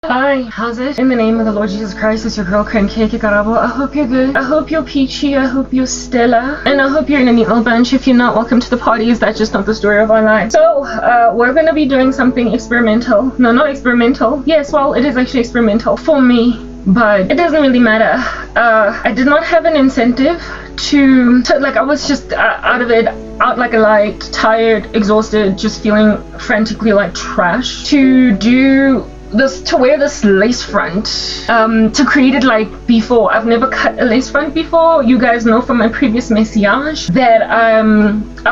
Hi, how's it? In the name of the Lord Jesus Christ, it's your girl Cranky Karabo. I hope you're good. I hope you're peachy. I hope you're stellar. And I hope you're in a neat little bunch. If you're not, welcome to the parties. That's just not the story of our life. So, we're gonna be doing something experimental. No, not experimental. Yes, well, it is actually experimental for me, but it doesn't really matter. I did not have an incentive to like, I was just out of it, out like a light, tired, exhausted, just feeling frantically like trash, to wear this lace front, to create it like before. I've never cut a lace front before. You guys know from my previous message that I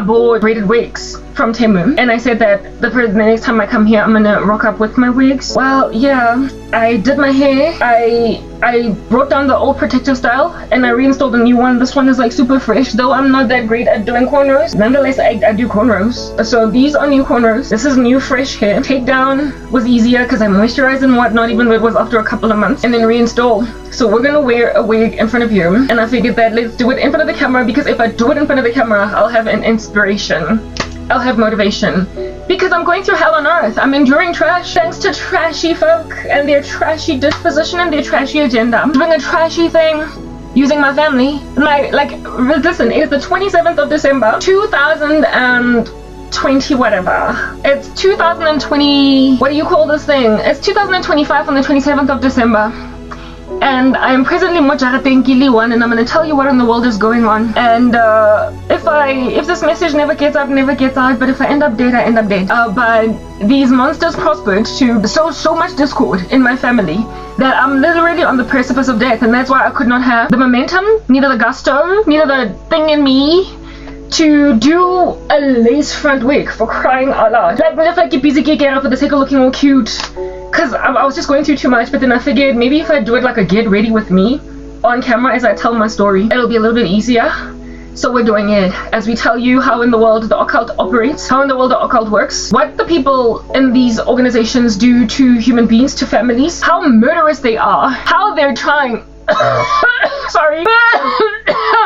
bought braided wigs from Temu, and I said that the next time I come here I'm gonna rock up with my wigs. Well, yeah, I did my hair. I brought down the old protective style and I reinstalled a new one. This one is like super fresh, though I'm not that great at doing cornrows. Nonetheless, I do cornrows. So these are new cornrows. This is new fresh hair. Takedown was easier because I moisturized and whatnot, even though it was after a couple of months, and then reinstall. So we're gonna wear a wig in front of you, and I figured that let's do it in front of the camera, because if I do it in front of the camera, I'll have an inspiration. I'll have motivation, because I'm going through hell on earth. I'm enduring trash thanks to trashy folk and their trashy disposition and their trashy agenda. I'm doing a trashy thing using my family. Listen, it is the 27th of December, 2020 whatever. It's 2020, what do you call this thing? It's 2025 on the 27th of December. And I am presently Mojarateng Kiliwan, and I'm going to tell you what in the world is going on. And if this message never gets out, but if I end up dead, I end up dead. But these monsters prospered to sow so much discord in my family that I'm literally on the precipice of death, and that's why I could not have the momentum, neither the gusto, neither the thing in me to do a lace front wig, for crying out loud. Like you busy get up for the sake of looking all cute, because I was just going through too much. But then I figured maybe if I do it like a get ready with me on camera as I tell my story, it'll be a little bit easier. So we're doing it as we tell you how in the world the occult operates, how in the world the occult works, what the people in these organizations do to human beings, to families, how murderous they are, how they're trying sorry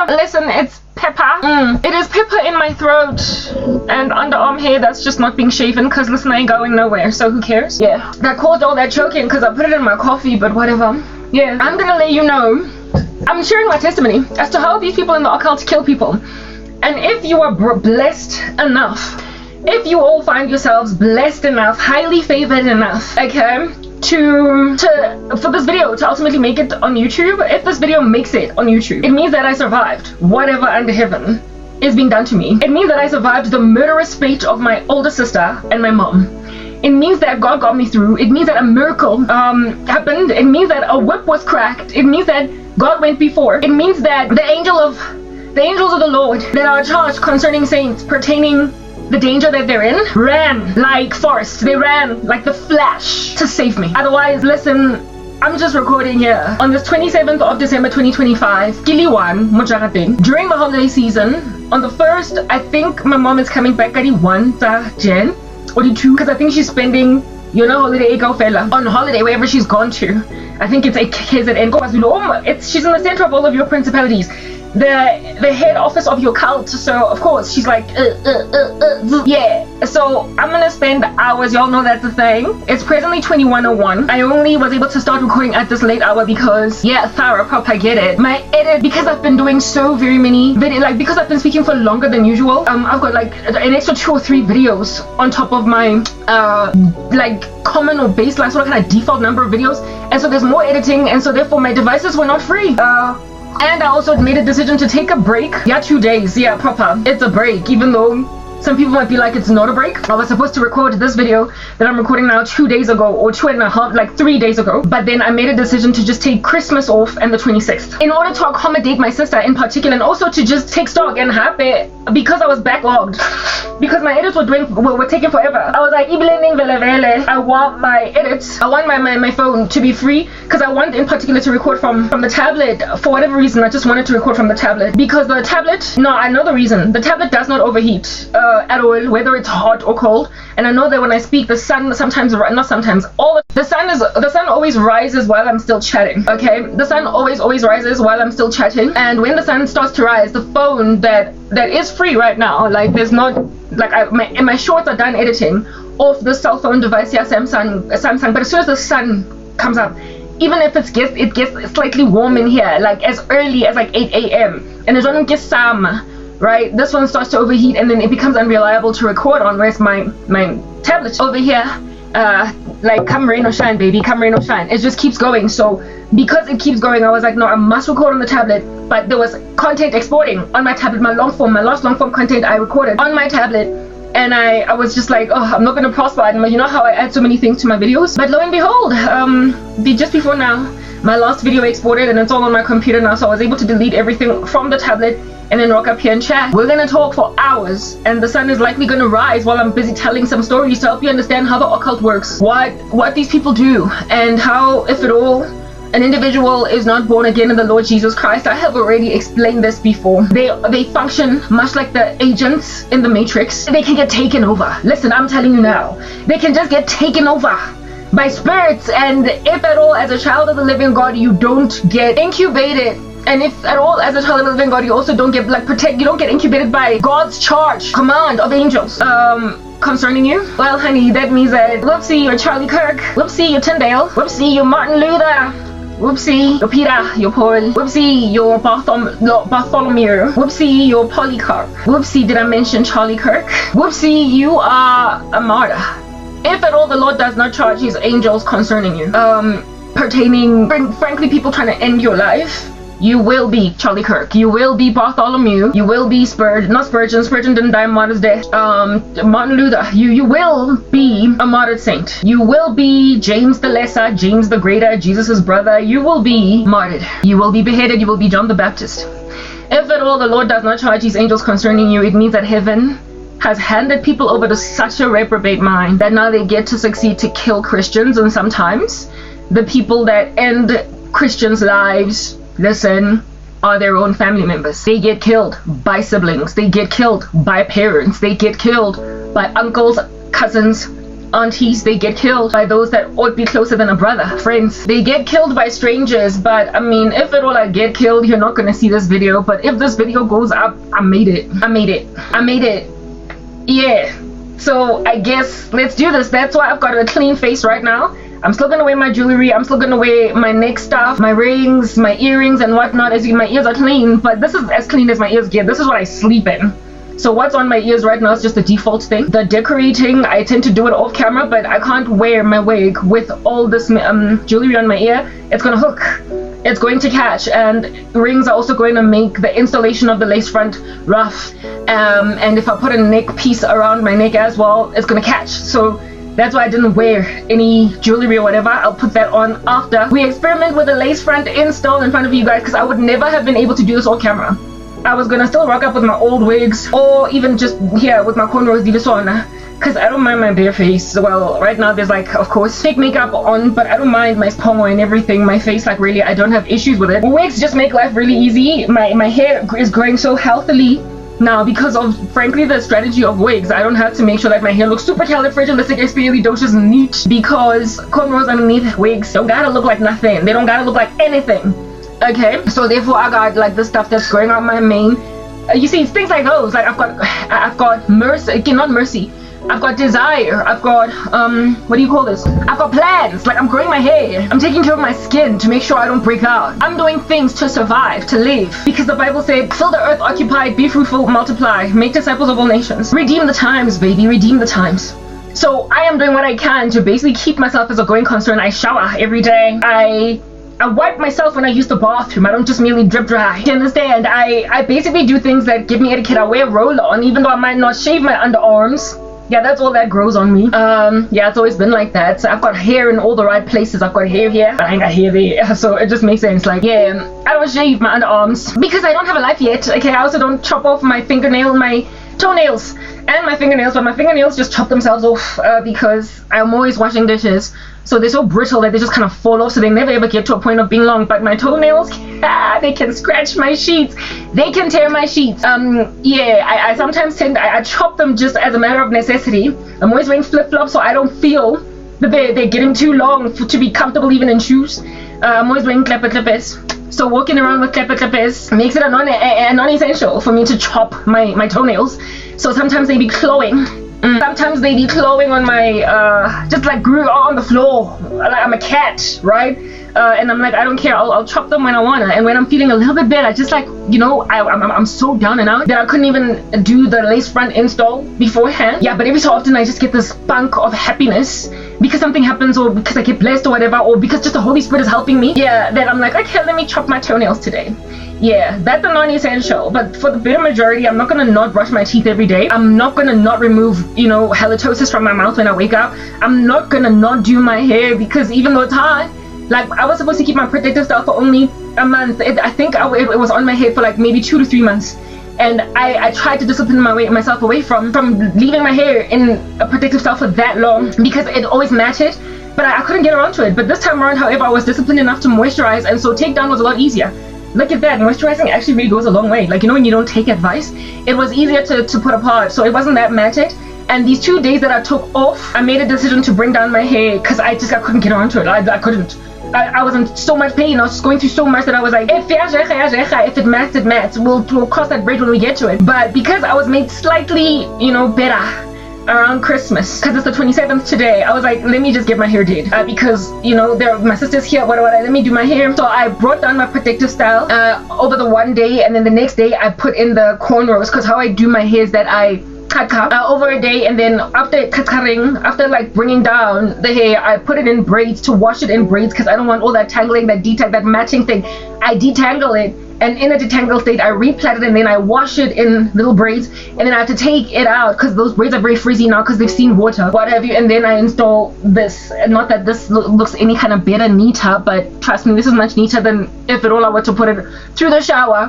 listen, it's pepper. It is pepper in my throat and underarm hair that's just not being shaven, because listen, I ain't going nowhere, so who cares? Yeah, that caused all that choking because I put it in my coffee, but whatever. Yeah, I'm gonna let you know, I'm sharing my testimony as to how these people in the occult kill people. And if you are blessed enough, if you all find yourselves blessed enough, highly favored enough, okay, for this video to ultimately make it on YouTube, if this video makes it on YouTube, it means that I survived whatever under heaven is being done to me. It means that I survived the murderous fate of my older sister and my mom. It means that God got me through. It means that a miracle happened. It means that a whip was cracked. It means that God went before. It means that the angels of the Lord that are charged concerning saints pertaining the danger that they're in ran like Forrest. They ran like the Flash to save me. Otherwise, listen, I'm just recording here on this 27th of December 2025, Kiliwan, Mojarateng, during the holiday season. On the 1st, I think my mom is coming back at the 1 Jan or the 2, because I think she's spending, holiday on holiday wherever she's gone to. I think it's a KZN. She's in the center of all of your principalities, the head office of your cult. So of course she's like yeah. So I'm gonna spend hours. Y'all know that's the thing. It's presently 21:01. I only was able to start recording at this late hour because, yeah, Thara Pop, I get it. My edit, because I've been doing so very many because I've been speaking for longer than usual, I've got like an extra 2 or 3 videos on top of my common or baseline sort of kind of default number of videos, and so there's more editing, and so therefore my devices were not free. And I also made a decision to take a break. Yeah, 2 days. Yeah, proper. It's a break, even though some people might be like, it's not a break. I was supposed to record this video that I'm recording now 2 days ago, or 3 days ago. But then I made a decision to just take Christmas off and the 26th in order to accommodate my sister in particular, and also to just take stock and happy, because I was backlogged. Because my edits were taking forever. I was like, I want my edits, I want my phone to be free, because I want in particular to record from the tablet. For whatever reason, I just wanted to record from the tablet, because the tablet, no, I know the reason. The tablet does not overheat at all, whether it's hot or cold. And I know that when I speak, the sun the sun always rises while I'm still chatting. Okay, the sun always rises while I'm still chatting, and when the sun starts to rise, the phone that is free right now, like there's not like my shorts are done editing off the cell phone device, yeah, Samsung. But as soon as the sun comes up. Even if it gets slightly warm in here, like as early as like 8 a.m. and it's running gets summer, right? This one starts to overheat and then it becomes unreliable to record on. Whereas my tablet over here, like come rain or shine, baby, come rain or shine, it just keeps going. So because it keeps going, I was like, no, I must record on the tablet. But there was content exporting on my tablet, my last long form content I recorded on my tablet. And I was just like, oh, I'm not going to prosper. And you know how I add so many things to my videos? But lo and behold, just before now, my last video exported and it's all on my computer now. So I was able to delete everything from the tablet and then rock up here and chat. We're going to talk for hours and the sun is likely going to rise while I'm busy telling some stories to help you understand how the occult works, what these people do, and how, if at all, an individual is not born again in the Lord Jesus Christ. I have already explained this before. They function much like the agents in the Matrix. They can get taken over. Listen, I'm telling you now. They can just get taken over by spirits. And if at all, as a child of the living God, you don't get incubated. And if at all, as a child of the living God, you also don't get you don't get incubated by God's charge, command of angels. Concerning you? Well, honey, that means that whoopsie, you're Charlie Kirk. Whoopsie, you're Tyndale. Whoopsie, you're Martin Luther. Whoopsie, you're Peter, you're Paul. Whoopsie, you're Bartholomew. Whoopsie, you're Polycarp. Whoopsie, did I mention Charlie Kirk? Whoopsie, you are a martyr. If at all the Lord does not charge his angels concerning you, frankly, people trying to end your life, you will be Charlie Kirk. You will be Bartholomew. You will be Spurgeon. Spurgeon didn't die a martyr's death. Martin Luther. You will be a martyred saint. You will be James the Lesser, James the Greater, Jesus' brother. You will be martyred. You will be beheaded. You will be John the Baptist. If at all the Lord does not charge his angels concerning you, it means that heaven has handed people over to such a reprobate mind that now they get to succeed to kill Christians. And sometimes the people that end Christians' lives, listen, are their own family members. They get killed by siblings. They get killed by parents. They get killed by uncles, cousins, aunties. They get killed by those that ought be closer than a brother, friends. They get killed by strangers. But I mean, if at all I get killed, you're not gonna see this video. But if this video goes up, I made it. Yeah. So I guess let's do this. That's why I've got a clean face right now. I'm still gonna wear my jewelry. I'm still gonna wear my neck stuff, my rings, my earrings and whatnot. As you, my ears are clean, but this is as clean as my ears get. This is what I sleep in. So what's on my ears right now is just the default thing. The decorating, I tend to do it off camera, but I can't wear my wig with all this jewelry on my ear. It's gonna hook. It's going to catch, and rings are also going to make the installation of the lace front rough. And if I put a neck piece around my neck as well, it's gonna catch. So that's why I didn't wear any jewelry or whatever. I'll put that on after we experiment with the lace front install in front of you guys, because I would never have been able to do this on camera. I was gonna still rock up with my old wigs, or even just here with my cornrows, because I don't mind my bare face. Well, right now there's like, of course, fake makeup on, but I don't mind my pongo and everything. My face, like, really, I don't have issues with it. Wigs just make life really easy. My hair is growing so healthily now because of, frankly, the strategy of wigs. I don't have to make sure that my hair looks super califragilisticexpialidocious neat, because cornrows underneath wigs don't gotta look like nothing. They don't gotta look like anything. Okay, so therefore I got like the stuff that's growing on my mane. You see, it's things like those. Like I've got mercy, not mercy. I've got desire. I've got what do you call this? I've got plans. Like, I'm growing my hair. I'm taking care of my skin to make sure I don't break out. I'm doing things to survive, to live, because the Bible said, fill the earth, occupy, be fruitful, multiply, make disciples of all nations. Redeem the times, baby. Redeem the times. So I am doing what I can to basically keep myself as a going concern. I shower every day. I wipe myself when I use the bathroom. I don't just merely drip dry. You understand? I basically do things that give me etiquette. I wear roll-on, even though I might not shave my underarms. Yeah, that's all that grows on me. Yeah, it's always been like that. So I've got hair in all the right places. I've got hair here, but I ain't got hair there. So it just makes sense. Like, yeah, I don't shave my underarms because I don't have a life yet. Okay, I also don't chop off my fingernail, my toenails, and my fingernails. But my fingernails just chop themselves off because I'm always washing dishes. So they're so brittle that they just kind of fall off, so they never ever get to a point of being long. But my toenails, they can scratch my sheets. They can tear my sheets. Yeah, I sometimes I chop them just as a matter of necessity. I'm always wearing flip-flops so I don't feel that they're getting too long to be comfortable even in shoes. I'm always wearing clippers. So walking around with clippers makes it a non-essential for me to chop my toenails. So sometimes they be clawing Sometimes they be clawing on my, just like grew on the floor, like I'm a cat, right? And I'm like, I don't care, I'll chop them when I wanna. And when I'm feeling a little bit better, just like, you know, I'm so down and out that I couldn't even do the lace front install beforehand. Yeah, but every so often I just get this spunk of happiness because something happens, or because I get blessed or whatever, or because just the Holy Spirit is helping me. Yeah, that I'm like, okay, let me chop my toenails today. Yeah, that's a non-essential, but for the better majority, I'm not gonna not brush my teeth every day. I'm not gonna not remove, you know, halitosis from my mouth when I wake up. I'm not gonna not do my hair, because even though it's hard, like, I was supposed to keep my protective style for only a month. I think it was on my head for like maybe 2 to 3 months. And I tried to discipline myself away from leaving my hair in a protective style for that long, because it always matted, but I couldn't get around to it. But this time around, however, I was disciplined enough to moisturize, and so takedown was a lot easier. Look at that, moisturizing actually really goes a long way. Like, you know, when you don't take advice, it was easier to put apart, so it wasn't that matted. And these 2 days that I took off, I made a decision to bring down my hair, because I couldn't get around to it. I couldn't. I was in so much pain. I was just going through so much that I was like, if it mats, it mats. We'll cross that bridge when we get to it. But because I was made slightly, you know, better around Christmas, because it's the 27th today, I was like, let me just get my hair did, because, you know, my sister's here, what, let me do my hair. So I brought down my protective style over the one day, and then the next day I put in the cornrows, because how I do my hair is that I cut over a day, and then after like bringing down the hair, I put it in braids to wash it in braids, because I don't want all that tangling, that matching thing. I detangle it, and in a detangled state I replait it, and then I wash it in little braids, and then I have to take it out because those braids are very frizzy now because they've seen water, what have you. And then I install this. Not that this looks any kind of better, neater, but trust me, this is much neater than if at all I were to put it through shower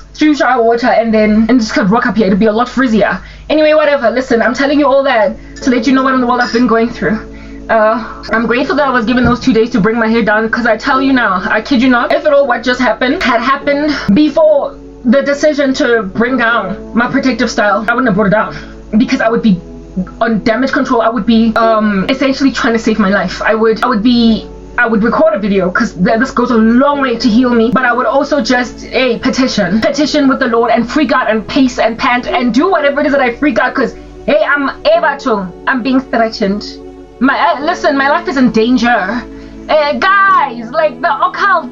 water and just kind of rock up here. It'd be a lot frizzier. Anyway, whatever, listen, I'm telling you all that to let you know what in the world I've been going through. I'm grateful that I was given those 2 days to bring my hair down, because I tell you now, I kid you not, if at all what just happened had happened before the decision to bring down my protective style, I wouldn't have brought it down, because I would be on damage control. I would be essentially trying to save my life. I would record a video, because this goes a long way to heal me, but I would also just petition with the Lord and freak out and pace and pant and do whatever it is that I freak out, because hey, I'm being threatened. Listen, my life is in danger. Guys, like the occult.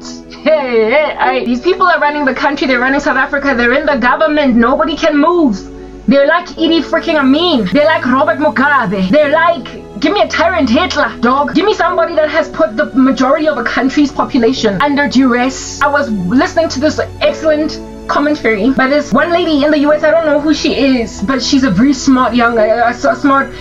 These people are running the country, they're running South Africa, they're in the government, nobody can move. They're like Idi freaking Amin. They're like Robert Mugabe. They're like, give me a tyrant Hitler, dog. Give me somebody that has put the majority of a country's population under duress. I was listening to this excellent commentary by this one lady in the US. I don't know who she is, but she's a very smart young, smart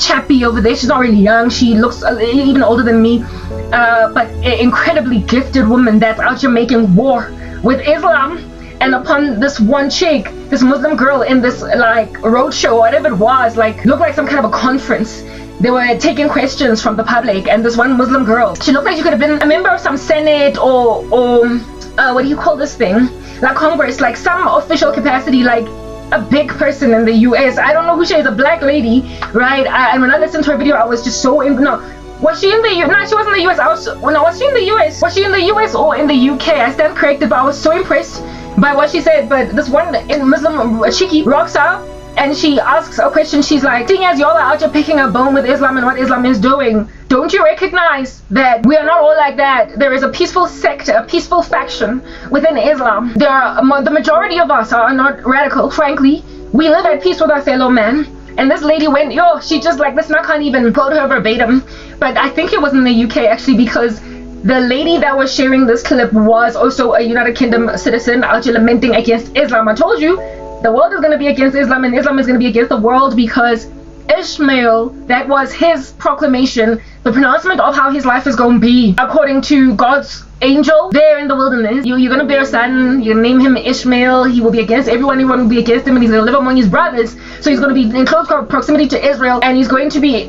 chappie over there. She's not really young. She looks even older than me, but an incredibly gifted woman that's out here making war with Islam. And upon this one chick, this Muslim girl in this like roadshow, whatever it was, like looked like some kind of a conference. They were taking questions from the public, and this one Muslim girl, she looked like she could have been a member of some Senate or what do you call this thing? Like Congress, like some official capacity, like a big person in the US. I don't know who she is, a black lady, right? And when I listened to her video, I was just so was she in the no, she wasn't in the US. Was she in the US? Was she in the US or in the UK? I stand corrected, but I was so impressed by what she said. But this one Muslim chickie rocks up and she asks a question. She's like, seeing as y'all are out here picking a bone with Islam and what Islam is doing, don't you recognize that we are not all like that? There is a peaceful sector, a peaceful faction within Islam. The majority of us are not radical, frankly. We live at peace with our fellow man. And this lady went, she just like, listen, I can't even quote her verbatim, but I think it was in the UK actually, because the lady that was sharing this clip was also a United Kingdom citizen out here lamenting against Islam. I told you, the world is going to be against Islam, and Islam is going to be against the world, because Ishmael, that was his proclamation, the pronouncement of how his life is going to be, according to God's angel there in the wilderness. You're going to bear a son, you name him Ishmael, he will be against everyone will be against him, and he's going to live among his brothers, so he's going to be in close proximity to Israel, and he's going to be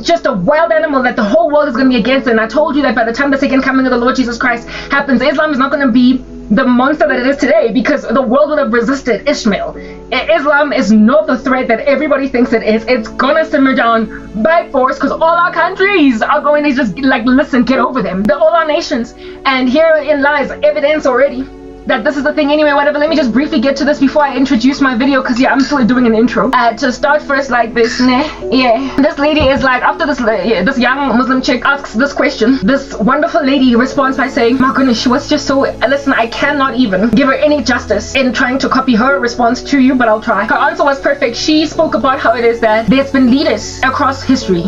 just a wild animal that the whole world is going to be against. And I told you that by the time the second coming of the Lord Jesus Christ happens, Islam is not going to be the monster that it is today, because the world would have resisted Ishmael. Islam is not the threat that everybody thinks it is. It's gonna simmer down by force, because all our countries are going to just like, listen, get over them. All our nations. And herein lies evidence already that this is the thing anyway, whatever. Let me just briefly get to this before I introduce my video, because yeah, I'm still doing an intro. To start first like this, yeah. This lady is like, after this young Muslim chick asks this question, this wonderful lady responds by saying, my goodness, she was just so, listen, I cannot even give her any justice in trying to copy her response to you, but I'll try. Her answer was perfect. She spoke about how it is that there's been leaders across history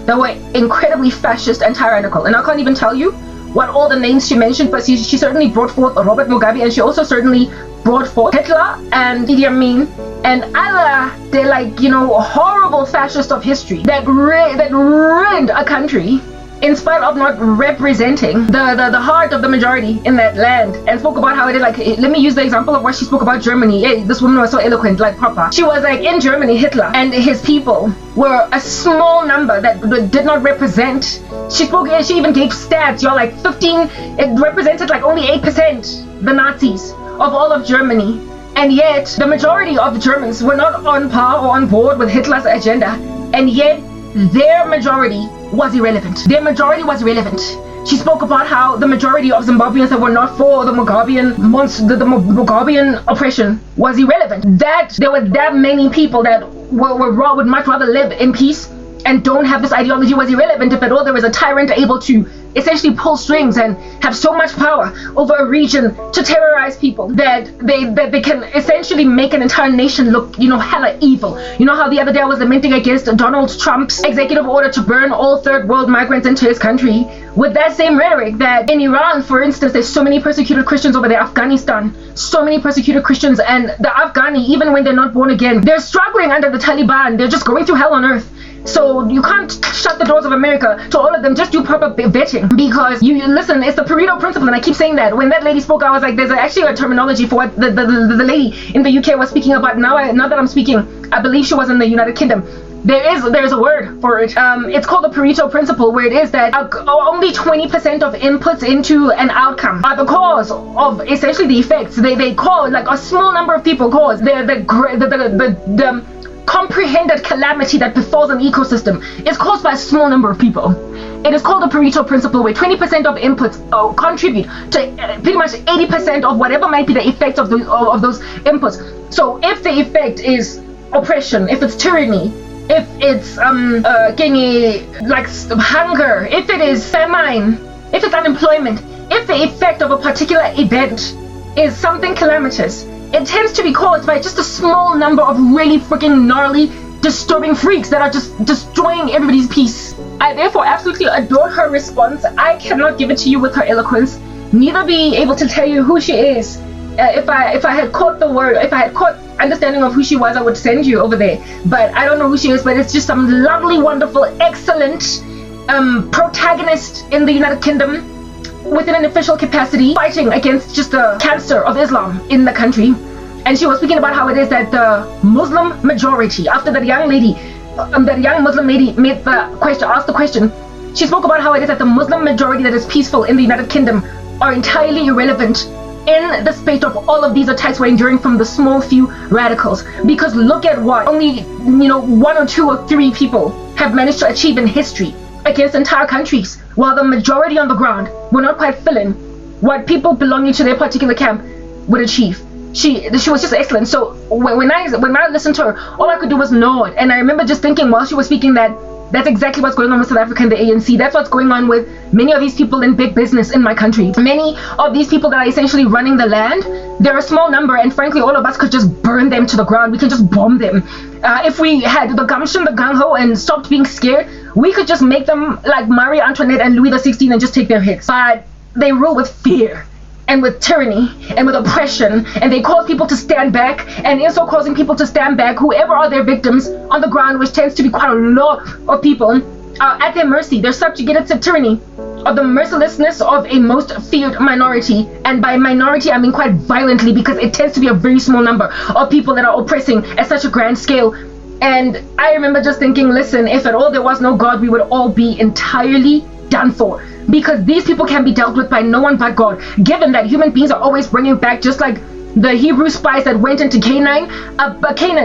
that were incredibly fascist and tyrannical, and I can't even tell you what all the names she mentioned, but she certainly brought forth Robert Mugabe, and she also certainly brought forth Hitler and Idi Amin and other, they're like, you know, horrible fascists of history that ruined a country in spite of not representing the heart of the majority in that land, and spoke about how it is like, let me use the example of what she spoke about Germany. Hey, this woman was so eloquent, like proper. She was like, in Germany, Hitler and his people were a small number that did not represent. She even gave stats, you're like 15, it represented like only 8%, the Nazis, of all of Germany. And yet, the majority of Germans were not on par or on board with Hitler's agenda, and yet their majority was irrelevant. Their majority was irrelevant. She spoke about how the majority of Zimbabweans that were not for the Mugabean the Mugabean oppression was irrelevant. That there were that many people that would much rather live in peace and don't have this ideology was irrelevant. If at all there was a tyrant able to essentially pull strings and have so much power over a region to terrorize people that they can essentially make an entire nation look, you know, hella evil. You know how the other day I was lamenting against Donald Trump's executive order to burn all third world migrants into his country, with that same rhetoric that in Iran, for instance, there's so many persecuted Christians over there, Afghanistan, so many persecuted Christians, and the Afghani, even when they're not born again, they're struggling under the Taliban. They're just going through hell on earth. So you can't shut the doors of America to all of them. Just do proper vetting, because you listen, it's the Pareto principle, and I keep saying that. When that lady spoke, I was like, there's actually a terminology for what the lady in the UK was speaking about. Now that I'm speaking, I believe she was in the United Kingdom. There's a word for it. It's called the Pareto principle, where it is that only 20% of inputs into an outcome are the cause of essentially the effects. They call, like, a small number of people cause the comprehended calamity that befalls an ecosystem is caused by a small number of people. It is called the Pareto principle, where 20% of inputs contribute to pretty much 80% of whatever might be the effects of those inputs. So if the effect is oppression, if it's tyranny, if it's like hunger, if it is famine, if it's unemployment, if the effect of a particular event is something calamitous, it tends to be caused by just a small number of really freaking gnarly, disturbing freaks that are just destroying everybody's peace. I therefore absolutely adore her response. I cannot give it to you with her eloquence, neither be able to tell you who she is. If I had caught the word, if I had caught understanding of who she was, I would send you over there. But I don't know who she is, but it's just some lovely, wonderful, excellent protagonist in the United Kingdom, within an official capacity, fighting against just the cancer of Islam in the country. And she was speaking about how it is that the Muslim majority, after that young Muslim lady asked the question, she spoke about how it is that the Muslim majority that is peaceful in the United Kingdom are entirely irrelevant in the spate of all of these attacks we're enduring from the small few radicals. Because look at what only, you know, 1 or 2 or 3 people have managed to achieve in history against entire countries, while the majority on the ground were not quite filling what people belonging to their particular camp would achieve. She was just excellent. So when I listened to her, all I could do was nod. And I remember just thinking while she was speaking that that's exactly what's going on with South Africa and the ANC. That's what's going on with many of these people in big business in my country. Many of these people that are essentially running the land, they're a small number, and frankly all of us could just burn them to the ground. We could just bomb them. If we had the gumption, the gung-ho, and stopped being scared, we could just make them like Marie Antoinette and Louis XVI and just take their heads. But they rule with fear and with tyranny and with oppression, and they cause people to stand back, and in so causing people to stand back, whoever are their victims on the ground, which tends to be quite a lot of people, are at their mercy. They're subjugated to tyranny of the mercilessness of a most feared minority, and by minority I mean quite violently, because it tends to be a very small number of people that are oppressing at such a grand scale. And I remember just thinking, listen, if at all there was no God, we would all be entirely done for, because these people can be dealt with by no one but God, given that human beings are always bringing back, just like the Hebrew spies that went into Canaan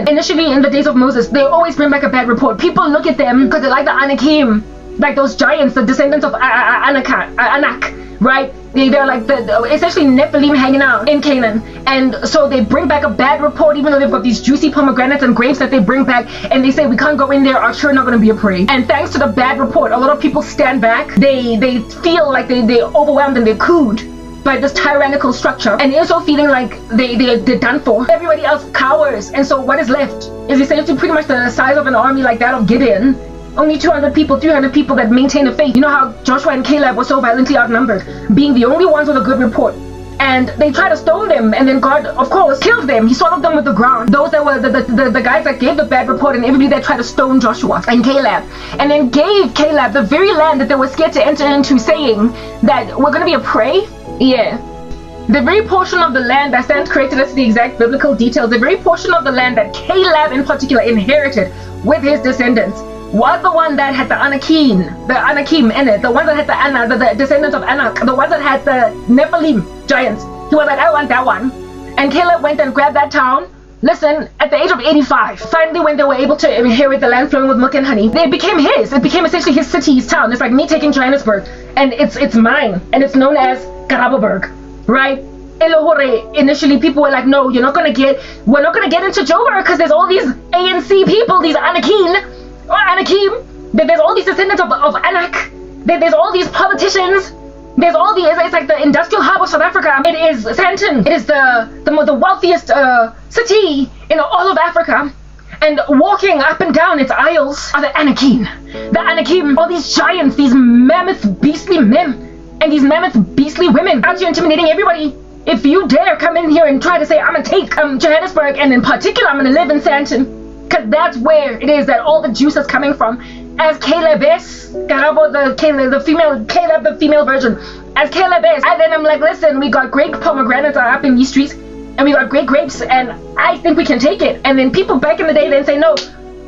initially in the days of Moses, they always bring back a bad report. People look at them because they're like the Anakim, like those giants, the descendants of Anak, right? They're like essentially Nephilim hanging out in Canaan. And so they bring back a bad report, even though they've got these juicy pomegranates and grapes that they bring back, and they say we can't go in there, our children are going to be a prey. And thanks to the bad report, a lot of people stand back. They feel like they're overwhelmed and they're cooed by this tyrannical structure, and they're also feeling like they're done for. Everybody else cowers, and so what is left is essentially pretty much the size of an army like that of Gideon. Only 200 people, 300 people that maintain a faith. You know how Joshua and Caleb were so violently outnumbered, being the only ones with a good report. And they tried to stone them, and then God, of course, killed them. He swallowed them with the ground. Those that were the guys that gave the bad report, and everybody that tried to stone Joshua and Caleb. And then gave Caleb the very land that they were scared to enter into, saying that we're going to be a prey. Yeah. The very portion of the land that stands corrected as to the exact biblical details, the very portion of the land that Caleb in particular inherited with his descendants, was the one that had the Anakim in it, the one that had the descendants of Anak, the ones that had the Nephilim giants. He was like, I want that one. And Caleb went and grabbed that town. Listen, at the age of 85, finally when they were able to inherit the land flowing with milk and honey, it became his. It became essentially his city, his town. It's like me taking Johannesburg, and it's mine, and it's known as Karaboburg, right? Initially people were like, no, we're not gonna get into Joburg because there's all these ANC people, these Anakim, there's all these descendants of Anak, there's all these politicians, there's all these, it's like the industrial hub of South Africa. It is Sandton. It is the wealthiest city in all of Africa. And walking up and down its aisles are the Anakim. The Anakim, all these giants, these mammoth beastly men, and these mammoth beastly women out here intimidating everybody. If you dare come in here and try to say, I'm gonna take Johannesburg, and in particular I'm gonna live in Sandton, because that's where it is that all the juice is coming from. As Caleb is, Caleb, the female version, as Caleb is, and then I'm like, listen, we got great pomegranates up in these streets, and we got great grapes, and I think we can take it. And then people back in the day then say, no,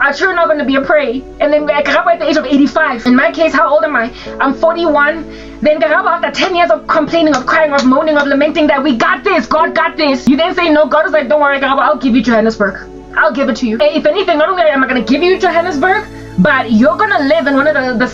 our children are going to be a prey. And then Garaba at the age of 85. In my case, how old am I? I'm 41. Then Garaba, after 10 years of complaining, of crying, of moaning, of lamenting that we got this, God got this. You then say, no, God is like, don't worry, Garaba, I'll give you Johannesburg. I'll give it to you. If anything, not only am I going to give you Johannesburg, but you're going to live in one of the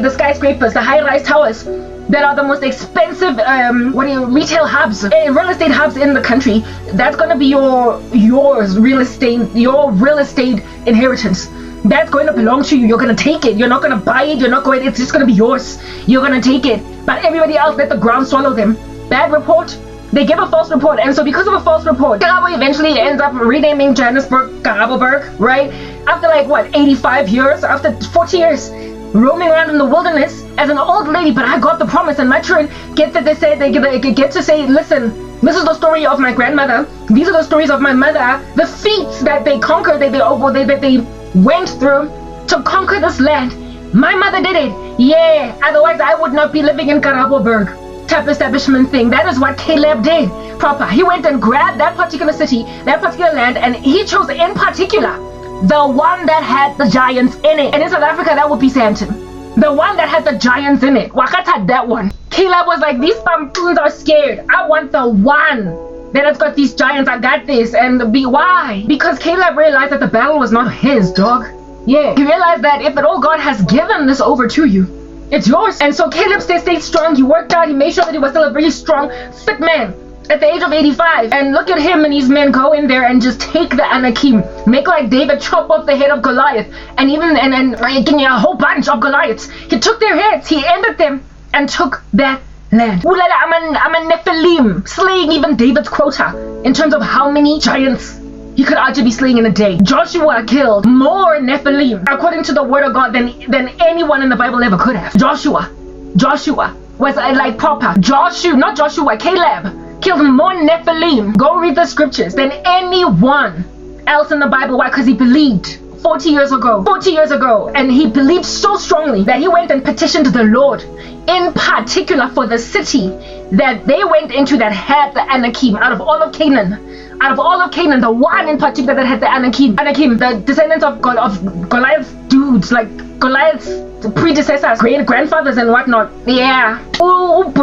skyscrapers, the high-rise towers that are the most expensive retail hubs, real estate hubs in the country. That's going to be your real estate inheritance. That's going to belong to you. You're going to take it. You're not going to buy it. It's just going to be yours. You're going to take it. But everybody else, let the ground swallow them. Bad report. They give a false report, and so because of a false report, Karabo eventually ends up renaming Johannesburg Karaboburg, right? After 85 years, after 40 years, roaming around in the wilderness as an old lady, but I got the promise, and my children get to say, listen, this is the story of my grandmother, these are the stories of my mother, the feats that they conquered, that they went through to conquer this land. My mother did it, yeah, otherwise I would not be living in Karaboburg. Type establishment thing. That is what Caleb did proper. He went and grabbed that particular city, that particular land, and he chose in particular the one that had the giants in it. And in South Africa, that would be Sandton. The one that had the giants in it. Wakata, that one. Caleb was like, these bamboons are scared. I want the one that has got these giants. I got this. And why? Because Caleb realized that the battle was not his, dog. Yeah. He realized that if at all God has given this over to you, it's yours. And so Caleb stayed strong. He worked out. He made sure that he was still a very strong, fit man at the age of 85. And look at him and his men go in there and just take the Anakim. Make like David, chop off the head of Goliath. And give me a whole bunch of Goliaths. He took their heads. He ended them and took that land. I'm a Nephilim, slaying even David's quota in terms of how many giants he could actually be slaying in a day. Joshua killed more Nephilim, according to the word of God, than anyone in the Bible ever could have. Joshua was Caleb killed more Nephilim. Go read the scriptures than anyone else in the Bible. Why? Because he believed 40 years ago, and he believed so strongly that he went and petitioned the Lord, in particular for the city that they went into that had the Anakim. Out of all of Canaan, the one in particular that had the Anakim, the descendants of Goliath's dudes, like Goliath's predecessors, great grandfathers and whatnot. Yeah. Caleb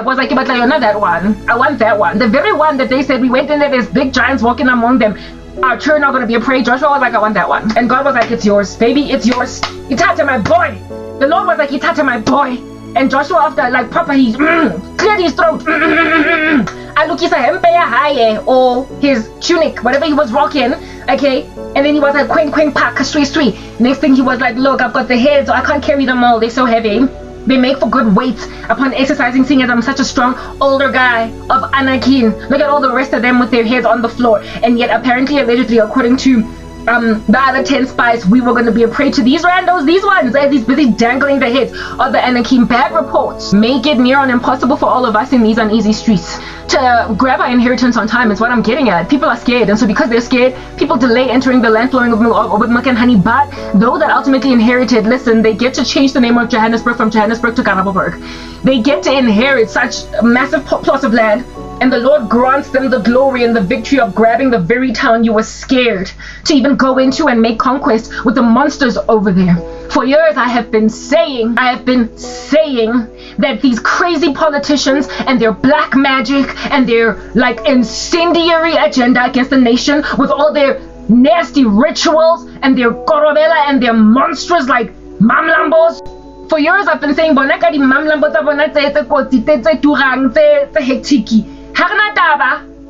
was like, but you're not that one. I want that one. The very one that they said we went in there, there's big giants walking among them. Our children are going to be a prey. Joshua was like, I want that one. And God was like, it's yours, baby, it's yours. Itata, my boy. The Lord was like, Itata, my boy. And Joshua, after like proper, he cleared his throat. Alukisa hempeya haye, or his tunic, whatever he was rocking, okay? And then he was like, quing pa kasui. Next thing he was like, look, I've got the heads, so I can't carry them all, they're so heavy. They make for good weights upon exercising, seeing as I'm such a strong older guy of Anakin. Look at all the rest of them with their heads on the floor. And yet apparently, allegedly, according to the other 10 spies, we were going to be a prey to these randos, these ones, as he's busy dangling the heads of the Anakim. Bad reports make it near on impossible for all of us in these uneasy streets to grab our inheritance on time. Is what I'm getting at. People are scared, and so because they're scared, people delay entering the land flowing with milk and honey. But those that ultimately inherited, listen, they get to change the name of Johannesburg from Johannesburg to Karabelberg. They get to inherit such massive plots of land, and the Lord grants them the glory and the victory of grabbing the very town you were scared to even go into and make conquest with the monsters over there. For years I have been saying that these crazy politicians and their black magic and their like incendiary agenda against the nation with all their nasty rituals and their korobela and their monsters like mamlambos. For years I've been saying bona ka di mamlambo tsa bona tse kotsi tse turang tse hectic.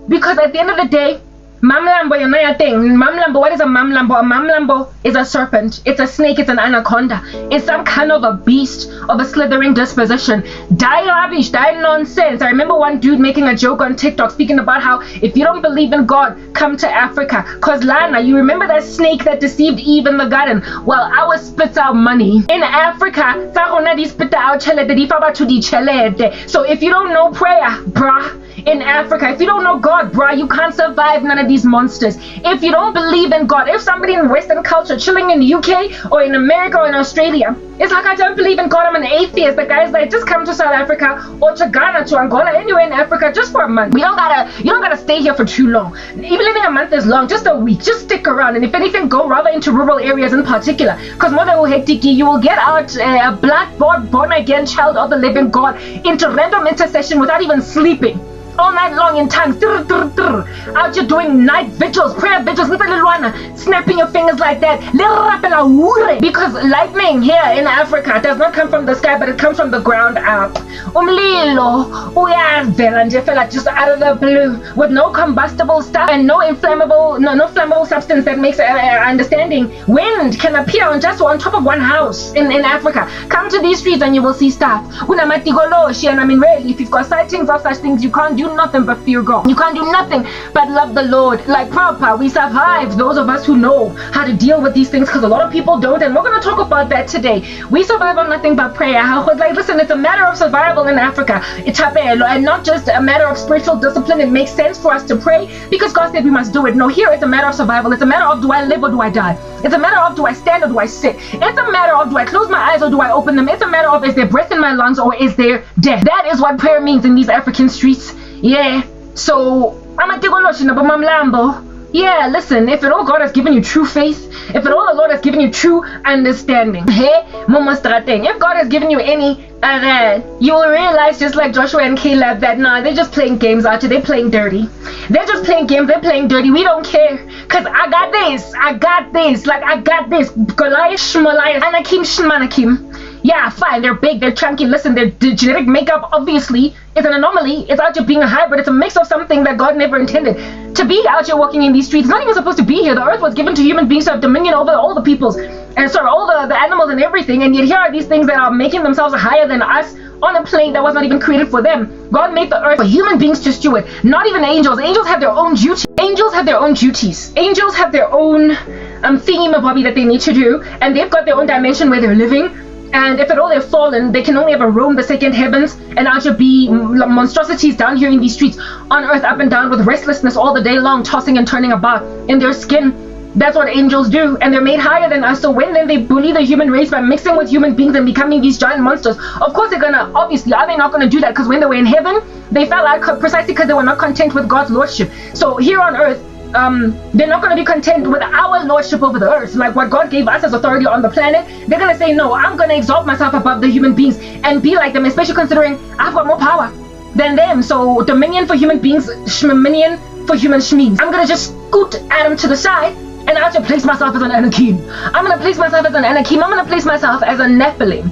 Because at the end of the day, mamlambo yona ya thing. Mamlambo, what is a mamlambo? A mamlambo is a serpent. It's a snake. It's an anaconda. It's some kind of a beast of a slithering disposition. Die rubbish, die nonsense. I remember one dude making a joke on TikTok speaking about how if you don't believe in God, come to Africa. Cause Lana, you remember that snake that deceived Eve in the garden? Well, our spits out money. In Africa, spit out chelete. So if you don't know prayer, bruh, in Africa, if you don't know God, bruh, you can't survive none of these monsters. If you don't believe in God, if somebody in Western culture chilling in the UK or in America or in Australia, it's like, I don't believe in God, I'm an atheist. The guy's like, just come to South Africa or to Ghana, to Angola, anywhere in Africa, just for a month. You don't gotta stay here for too long. Even living a month is long, just a week, just stick around. And if anything, go rather into rural areas in particular. Because mother will hectic, you will get out a black born again child of the living God into random intercession without even sleeping. All night long in tongues, out here doing night vigils, prayer vigils, snapping your fingers like that. Because lightning here in Africa does not come from the sky, but it comes from the ground up. Just out of the blue, with no combustible stuff and no flammable substance that makes understanding. Wind can appear on top of one house in Africa. Come to these streets and you will see stuff. And I mean, really, if you've got sightings of such things, you can't do nothing but fear God. You can't do nothing but love the Lord. Like proper, we survive, those of us who know how to deal with these things, because a lot of people don't, and we're going to talk about that today. We survive on nothing but prayer. Like, listen, it's a matter of survival in Africa. It's and not just a matter of spiritual discipline. It makes sense for us to pray because God said we must do it. No, here it's a matter of survival. It's a matter of, do I live or do I die? It's a matter of, do I stand or do I sit? It's a matter of, do I close my eyes or do I open them? It's a matter of, is there breath in my lungs or is there death? That is what prayer means in these African streets. Yeah, so I'm a mamlambo. Yeah, listen, if at all God has given you true faith, if at all the Lord has given you true understanding, if God has given you any you will realize, just like Joshua and Caleb, that they're just playing games out here. They're playing dirty. They're just playing games. They're playing dirty. We don't care. Because I got this. Like, I got this. Goliath, Shmoliath, Anakim, Shmanakim. Yeah, fine, they're big, they're chunky. Listen, their genetic makeup obviously is an anomaly. It's out here being a hybrid. It's a mix of something that God never intended to be out here walking in these streets. It's not even supposed to be here. The earth was given to human beings to have dominion over all the peoples and all the animals and everything. And yet here are these things that are making themselves higher than us on a plane that was not even created for them. God made the earth for human beings to steward, not even angels. Angels have their own duties. Angels have their own duties. Angels have their own thingy-mabobby that they need to do, and they've got their own dimension where they're living. And if at all they're fallen, they can only ever roam the second heavens and out here be monstrosities down here in these streets, on earth, up and down, with restlessness all the day long, tossing and turning about in their skin. That's what angels do, and they're made higher than us. So when then they bully the human race by mixing with human beings and becoming these giant monsters, of course they're gonna, obviously, are they not gonna do that? Because when they were in heaven, they fell out precisely because they were not content with God's lordship. So here on earth, they're not going to be content with our lordship over the earth, like what God gave us as authority on the planet. They're going to say, no, I'm going to exalt myself above the human beings and be like them, especially considering I've got more power than them. So dominion for human beings, shminion for human shmeens. I'm going to just scoot Adam to the side, and I'll just place myself as an Anakim. I'm going to place myself as an Anakim. I'm going to place myself as a Nephilim.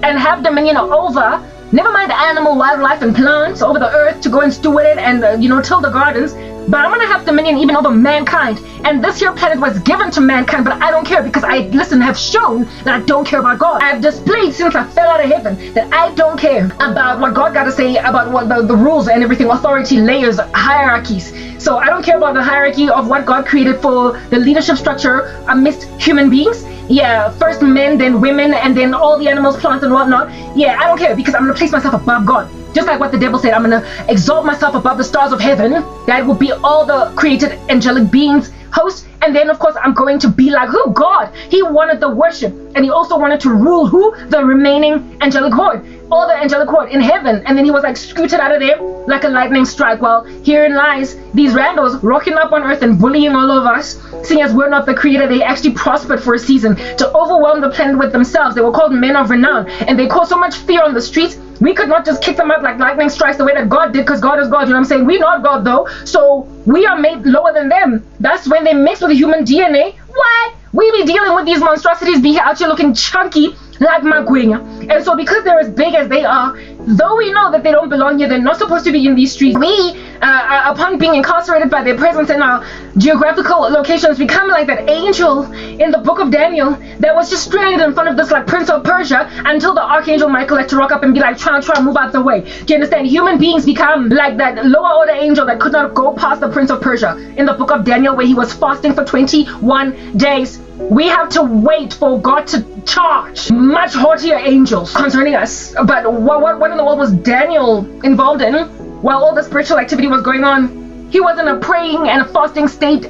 and have dominion over, never mind animal, wildlife, and plants, over the earth to go and steward it and, till the gardens. But I'm going to have dominion even over mankind. And this here planet was given to mankind, but I don't care because have shown that I don't care about God. I've displayed since I fell out of heaven that I don't care about what God got to say about what the rules and everything, authority, layers, hierarchies. So I don't care about the hierarchy of what God created for the leadership structure amidst human beings. Yeah, first men, then women, and then all the animals, plants, and whatnot. Yeah, I don't care because I'm going to place myself above God. Just like what the devil said, I'm going to exalt myself above the stars of heaven. That will be all the created angelic beings, hosts. And then, of course, I'm going to be like who? God. He wanted the worship. And he also wanted to rule who? The remaining angelic horde. All the angelic horde in heaven. And then he was like scooted out of there like a lightning strike. Well, herein lies these randos rocking up on earth and bullying all of us. Seeing as we're not the creator, they actually prospered for a season to overwhelm the planet with themselves. They were called men of renown. And they caused so much fear on the streets. We could not just kick them out like lightning strikes the way that God did, because God is God. You know what I'm saying? We're not God though. So we are made lower than them. That's when they mix with the human DNA. What? We be dealing with these monstrosities be out here looking chunky like Magwenya. And so because they're as big as they are, though we know that they don't belong here, they're not supposed to be in these streets, we, upon being incarcerated by their presence in our geographical locations, become like that angel in the book of Daniel that was just stranded in front of this like Prince of Persia until the Archangel Michael had to rock up and be like, try, move out the way. Do you understand? Human beings become like that lower order angel that could not go past the Prince of Persia in the book of Daniel, where he was fasting for 21 days. We have to wait for God to charge much haughtier angels concerning us. But what in the world was Daniel involved in while all the spiritual activity was going on? He was in a praying and a fasting state,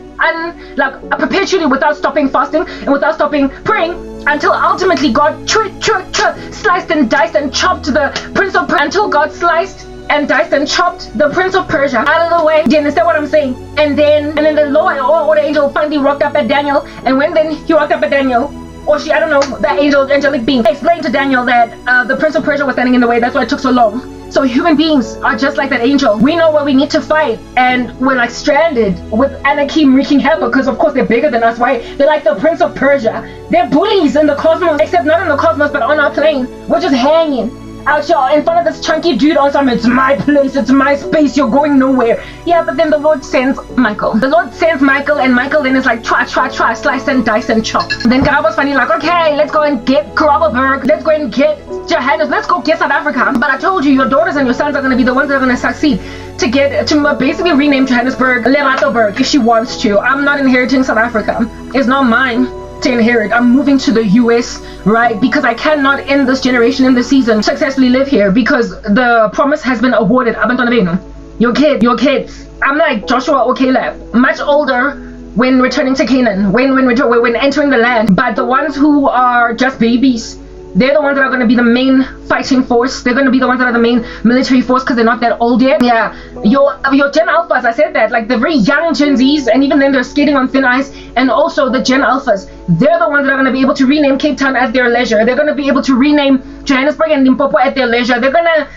perpetually without stopping fasting and without stopping praying, until ultimately God sliced and diced and chopped the Prince of Persia, until God sliced and diced and chopped the Prince of Persia out of the way. Do you understand what I'm saying? And then the lower order angel finally rocked up at Daniel, and when then he rocked up at Daniel, or she, I don't know, the angelic being explained to Daniel that the Prince of Persia was standing in the way. That's why it took so long. So human beings are just like that angel. We know where we need to fight, and we're like stranded with anarchy wreaking havoc because of course they're bigger than us, right? They're like the Prince of Persia. They're bullies in the cosmos, except not in the cosmos but on our plane. We're just hanging out here in front of this chunky dude on some, it's my place, it's my space, you're going nowhere. Yeah, but then the Lord sends Michael. The Lord sends Michael, and Michael then is like, try, slice and dice and chop. Then God was finally like, okay, let's go and get Krabbelberg, let's go and get Johannes, let's go get South Africa. But I told you, your daughters and your sons are going to be the ones that are going to succeed to basically rename Johannesburg Leratoburg if she wants to. I'm not inheriting South Africa. It's not mine to inherit. I'm moving to the US, right? Because I cannot in this generation, in this season, successfully live here because the promise has been awarded. Your kids. I'm like Joshua or Caleb, much older when returning to Canaan, when entering the land. But the ones who are just babies, they're the ones that are going to be the main fighting force. They're going to be the ones that are the main military force because they're not that old yet. Yeah, your Gen Alphas, I said that, like the very young Gen Zs, and even then they're skating on thin ice. And also the Gen Alphas, they're the ones that are going to be able to rename Cape Town at their leisure. They're going to be able to rename Johannesburg and Limpopo at their leisure. They're going to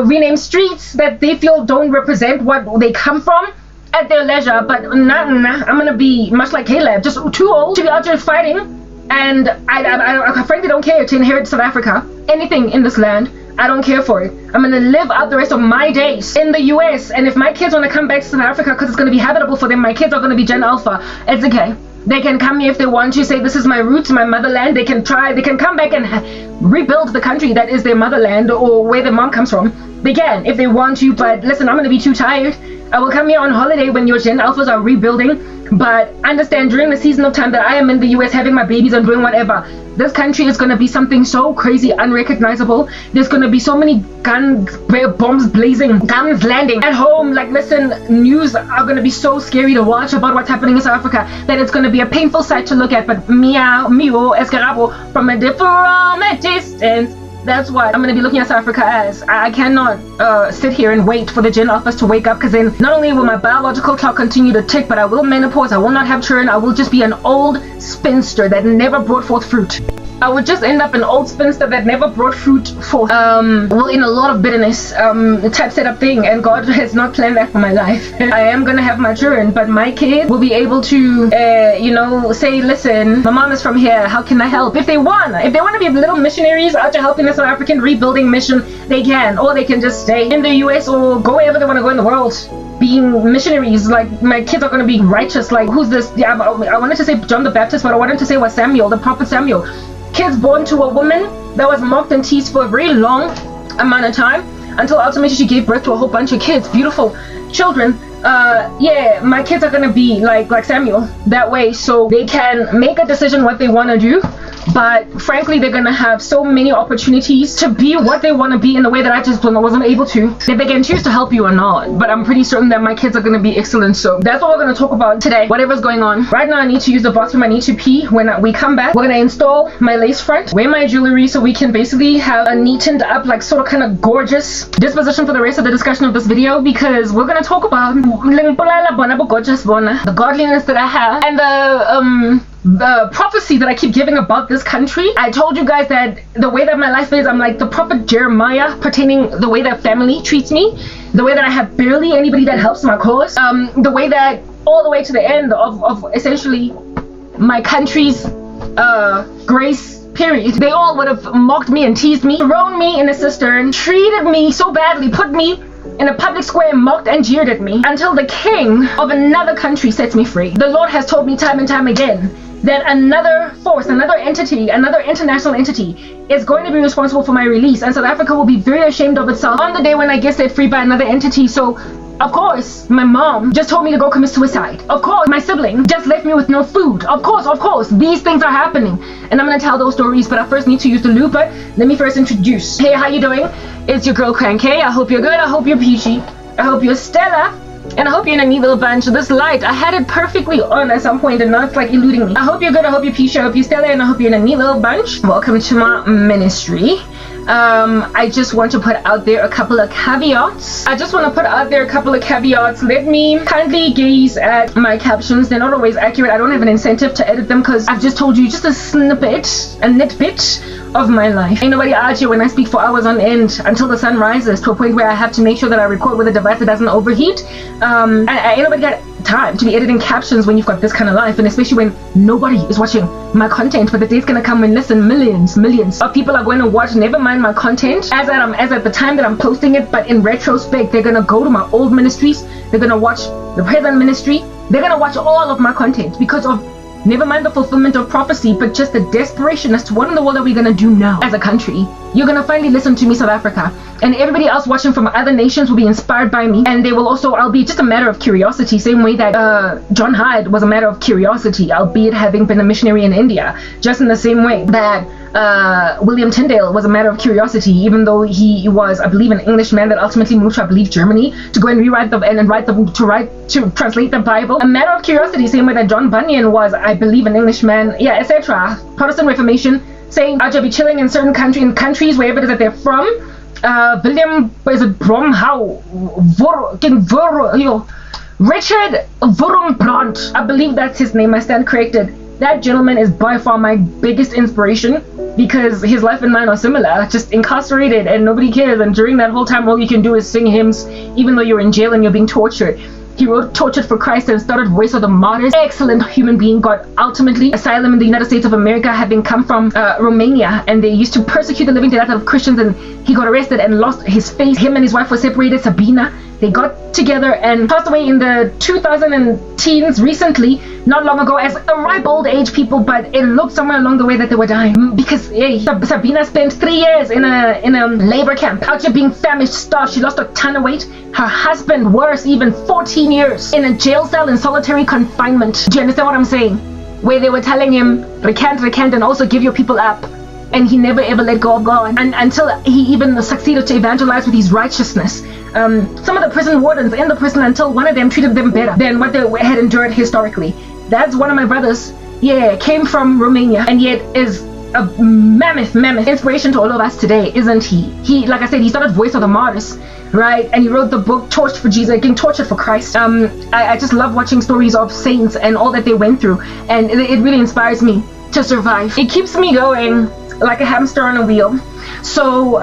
rename streets that they feel don't represent what they come from at their leisure. But nah, I'm going to be much like Caleb, just too old to be out there fighting. And I frankly don't care to inherit South Africa, anything in this land. I don't care for it. I'm going to live out the rest of my days in the US. And if my kids want to come back to South Africa because it's going to be habitable for them, my kids are going to be Gen Alpha. It's okay. They can come here if they want to, say this is my roots, my motherland. They can come back and rebuild the country that is their motherland or where their mom comes from. They can if they want to, but listen, I'm going to be too tired. I will come here on holiday when your Gen Alphas are rebuilding. But understand, during the season of time that I am in the US having my babies and doing whatever, this country is going to be something so crazy unrecognizable. There's going to be so many bombs blazing, guns landing at home. Like, listen, news are going to be so scary to watch about what's happening in South Africa that it's going to be a painful sight to look at. But mio escarabo from a different distance. That's what I'm going to be looking at South Africa as. I cannot sit here and wait for the Gen Alphas to wake up, because then not only will my biological clock continue to tick, but I will menopause, I will not have children, I will just be an old spinster that never brought forth fruit. I would just end up an old spinster that never brought fruit forth. Well, in a lot of bitterness type setup thing, and God has not planned that for my life. I am gonna have my children, but my kid will be able to, say, listen, my mom is from here, how can I help? If they want to be little missionaries out to helping the South African rebuilding mission, they can, or they can just stay in the US or go wherever they want to go in the world, being missionaries. Like, my kids are going to be righteous. Like, who's this? Yeah, I wanted to say John the Baptist, but I wanted to say was Samuel, the prophet Samuel. Kids born to a woman that was mocked and teased for a very long amount of time, until ultimately she gave birth to a whole bunch of kids, beautiful children. My kids are going to be like Samuel that way, so they can make a decision what they want to do. But frankly, they're gonna have so many opportunities to be what they want to be in the way that I just wasn't able to. That they can choose to help you or not. But I'm pretty certain that my kids are gonna be excellent. So that's what we're gonna talk about today. Whatever's going on. Right now, I need to use the bathroom. I need to pee. When we come back, we're gonna install my lace front, wear my jewelry, so we can basically have a neatened up, like sort of kind of gorgeous disposition for the rest of the discussion of this video, because we're gonna talk about the godliness that I have and the prophecy that I keep giving about this country. I told you guys that the way that my life is, I'm like the prophet Jeremiah pertaining the way that family treats me, the way that I have barely anybody that helps my cause, the way that all the way to the end of essentially my country's grace period. They all would have mocked me and teased me, thrown me in a cistern, treated me so badly, put me in a public square and mocked and jeered at me, until the king of another country sets me free. The Lord has told me time and time again that another force, another entity, another international entity is going to be responsible for my release, and South Africa will be very ashamed of itself on the day when I get set free by another entity. So of course, my mom just told me to go commit suicide. Of course, my sibling just left me with no food. Of course, these things are happening. And I'm going to tell those stories, but I first need to use the loop. But let me first introduce. Hey, how you doing? It's your girl Cranky. I hope you're good. I hope you're peachy. I hope you're stellar. And I hope you're in a neat little bunch. This light, I had it perfectly on at some point and now it's like eluding me. I hope you're good. I hope you're peachy. I hope you're stellar. And I hope you're in a neat little bunch. Welcome to my ministry. I just want to put out there a couple of caveats. Let me kindly gaze at my captions. They're not always accurate. I don't have an incentive to edit them because I've just told you just a nitbit of my life. Ain't nobody out here when I speak for hours on end until the sun rises, to a point where I have to make sure that I record with a device that doesn't overheat. Ain't nobody got time to be editing captions when you've got this kind of life, and especially when nobody is watching my content. But the day's gonna come when, listen, millions of people are going to watch, never mind my content as at the time that I'm posting it, but in retrospect they're gonna go to my old ministries, they're gonna watch the present ministry, they're gonna watch all of my content because of, never mind the fulfillment of prophecy, but just the desperation as to what in the world are we gonna do now as a country. You're gonna finally listen to me, South Africa, and everybody else watching from other nations will be inspired by me, and they will also, I'll be just a matter of curiosity, same way that John Hyde was a matter of curiosity, albeit having been a missionary in India, just in the same way that William Tyndale was a matter of curiosity, even though he was, I believe, an Englishman that ultimately moved to, I believe, Germany to go and to translate the Bible. A matter of curiosity, same way that John Bunyan was, I believe, an Englishman, etc. Protestant Reformation, saying I'll be chilling in certain countries, wherever it is that they're from. William, is it Bromhow, Richard Wurmbrand, I believe that's his name, I stand corrected. That gentleman is by far my biggest inspiration, because his life and mine are similar, just incarcerated and nobody cares, and during that whole time all you can do is sing hymns even though you're in jail and you're being tortured. He wrote Tortured for Christ and started Voice of the Martyrs. Excellent human being, got ultimately asylum in the United States of America, having come from Romania, and they used to persecute the living death out of Christians, and he got arrested and lost his face. Him and his wife were separated, Sabina. They got together and passed away in the 2010s recently, not long ago, as a ripe old age people, but it looked somewhere along the way that they were dying, because Sabina spent 3 years in a labor camp, out here being famished, starved. She lost a ton of weight. Her husband, worse, even 14 years in a jail cell in solitary confinement. Do you understand what I'm saying? Where they were telling him, recant, and also give your people up. And he never ever let go of God, and until he even succeeded to evangelize with his righteousness. Some of the prison wardens in the prison, until one of them treated them better than what they had endured historically. That's one of my brothers. Yeah, came from Romania, and yet is a mammoth inspiration to all of us today, isn't he? He, like I said, he started Voice of the Martyrs, right? And he wrote the book Tortured for Jesus, getting tortured for Christ. I just love watching stories of saints and all that they went through, and it really inspires me. to survive. It keeps me going like a hamster on a wheel. So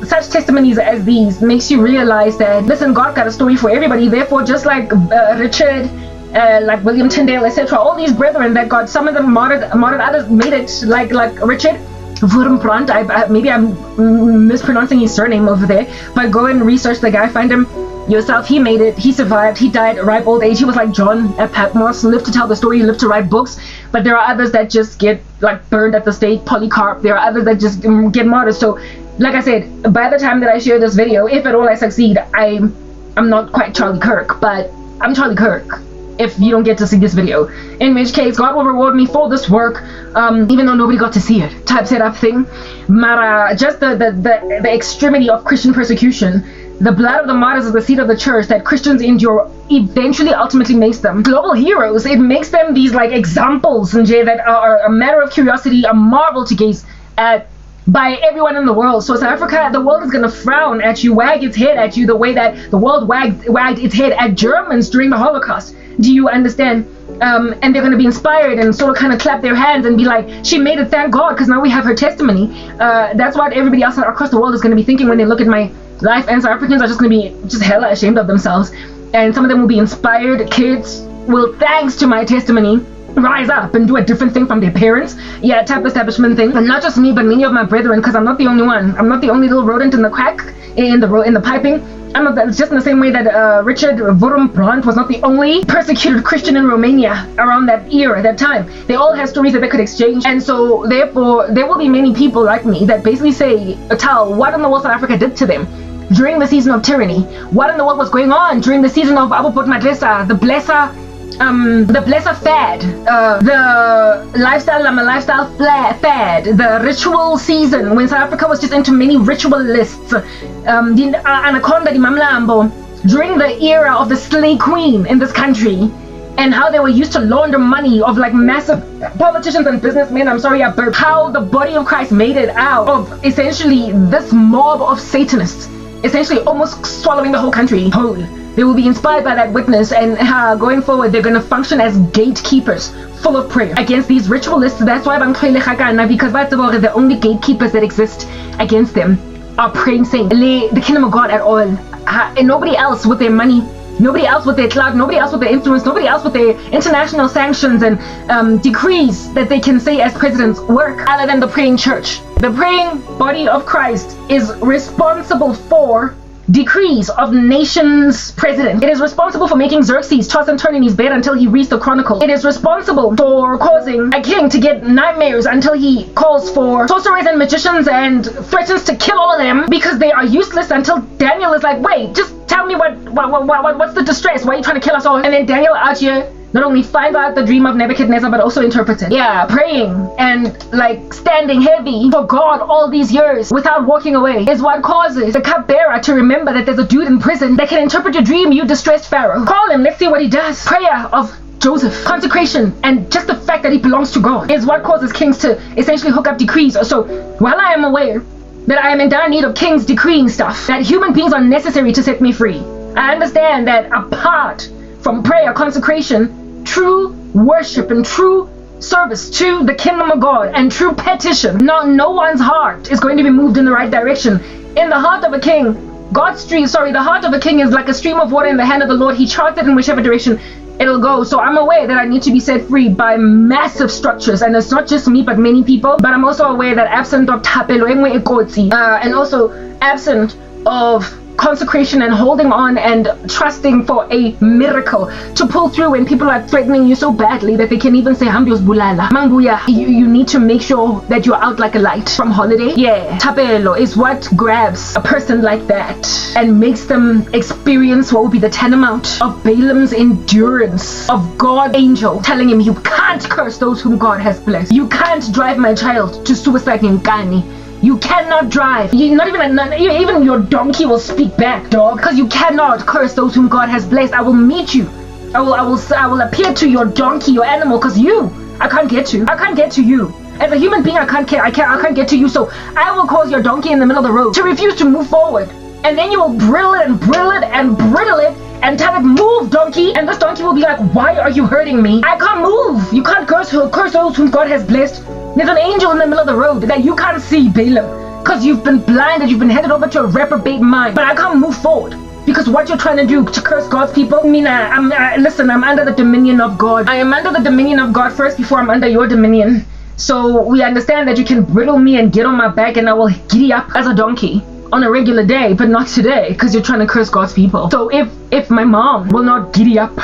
such testimonies as these makes you realize that, listen, God got a story for everybody. Therefore, just like Richard, like William Tyndale, etc., all these brethren that God, some of them martyred, others made it, like Richard Wurmbrand. Maybe I'm mispronouncing his surname over there, but go and research the guy, find him yourself. He made it, he survived, he died at ripe old age. He was like John at Patmos, lived to tell the story, lived to write books. But there are others that just get like burned at the stake, Polycarp. There are others that just get martyred. So like I said, by the time that I share this video, if at all I succeed, I'm not quite Charlie Kirk, but I'm Charlie Kirk if you don't get to see this video, in which case God will reward me for this work, even though nobody got to see it, type setup thing. Mara, just the extremity of Christian persecution, the blood of the martyrs is the seed of the church that Christians endure, eventually ultimately makes them global heroes. It makes them these like examples and that are a matter of curiosity, a marvel to gaze at by everyone in the world. So South Africa, the world is going to frown at you, wag its head at you the way that the world wagged its head at Germans during the Holocaust. Do you understand? And they're going to be inspired and sort of kind of clap their hands and be like, she made it, thank God, because now we have her testimony. That's what everybody else across the world is going to be thinking when they look at my life. And South Africans are just going to be just hella ashamed of themselves. And some of them will be inspired. Kids will, thanks to my testimony, rise up and do a different thing from their parents. Yeah, type establishment thing. And not just me, but many of my brethren, because I'm not the only one. I'm not the only little rodent in the crack, in the piping. I'm not, it's just in the same way that Richard Wurmbrand was not the only persecuted Christian in Romania around that era, that time. They all had stories that they could exchange. And so therefore, there will be many people like me that basically say, tell what in the world South Africa did to them during the season of tyranny. What in the world was going on during the season of Abu Madresa, the Blesser fad, the lifestyle fad, the ritual season when South Africa was just into many ritualists, the Anaconda di Mamlambo, during the era of the slay queen in this country, and how they were used to launder money of like massive politicians and businessmen. I'm sorry I burped. How the body of Christ made it out of essentially this mob of Satanists, essentially almost swallowing the whole country whole. They will be inspired by that witness, and going forward, they're going to function as gatekeepers full of prayer against these ritualists. That's why because the only gatekeepers that exist against them are praying saints, the kingdom of God at all, and nobody else with their money, nobody else with their clout, nobody else with their influence, nobody else with their international sanctions and decrees that they can say as presidents work other than the praying church. The praying body of Christ is responsible for decrees of nations' president. It is responsible for making Xerxes toss and turn in his bed until he reads the Chronicle. It is responsible for causing a king to get nightmares until he calls for sorcerers and magicians and threatens to kill all of them because they are useless, until Daniel is like, wait, just tell me what's the distress? Why are you trying to kill us all? And then Daniel out here not only finds out the dream of Nebuchadnezzar, but also interprets it. Yeah, praying and like standing heavy for God all these years without walking away is what causes the cupbearer to remember that there's a dude in prison that can interpret your dream, you distressed Pharaoh. Call him, let's see what he does. Prayer of Joseph, consecration, and just the fact that he belongs to God is what causes kings to essentially hook up decrees. So while I am aware that I am in dire need of kings decreeing stuff, that human beings are necessary to set me free, I understand that apart from prayer, consecration, true worship and true service to the kingdom of God and true petition, no one's heart is going to be moved in the right direction. In the heart of a king, the heart of a king is like a stream of water in the hand of the Lord. He charts it in whichever direction it'll go. So I'm aware that I need to be set free by massive structures, and it's not just me but many people. But I'm also aware that absent of tapelo and also absent of consecration and holding on and trusting for a miracle to pull through when people are threatening you so badly that they can even say Hambios bulala Manguya, you need to make sure that you're out like a light from holiday. Yeah, tapelo is what grabs a person like that and makes them experience what would be the tantamount of Balaam's endurance of God angel telling him, you can't curse those whom God has blessed. You can't drive my child to suicide in Kani. You cannot drive. Even your donkey will speak back, dog. Because you cannot curse those whom God has blessed. I will meet you. I will appear to your donkey, your animal, because I can't get to. I can't get to you. As a human being, I can't get to you. So I will cause your donkey in the middle of the road to refuse to move forward. And then you will brittle it and brittle it and brittle it and tell it, move, donkey. And this donkey will be like, why are you hurting me? I can't move. You can't curse those whom God has blessed. There's an angel in the middle of the road that you can't see, Balaam, because you've been blinded, you've been headed over to a reprobate mind. But I can't move forward because what you're trying to do to curse God's people. Listen, I'm under the dominion of God. I am under the dominion of God first before I'm under your dominion. So we understand that you can bridle me and get on my back and I will giddy up as a donkey on a regular day, but not today because you're trying to curse God's people. So if my mom will not giddy up,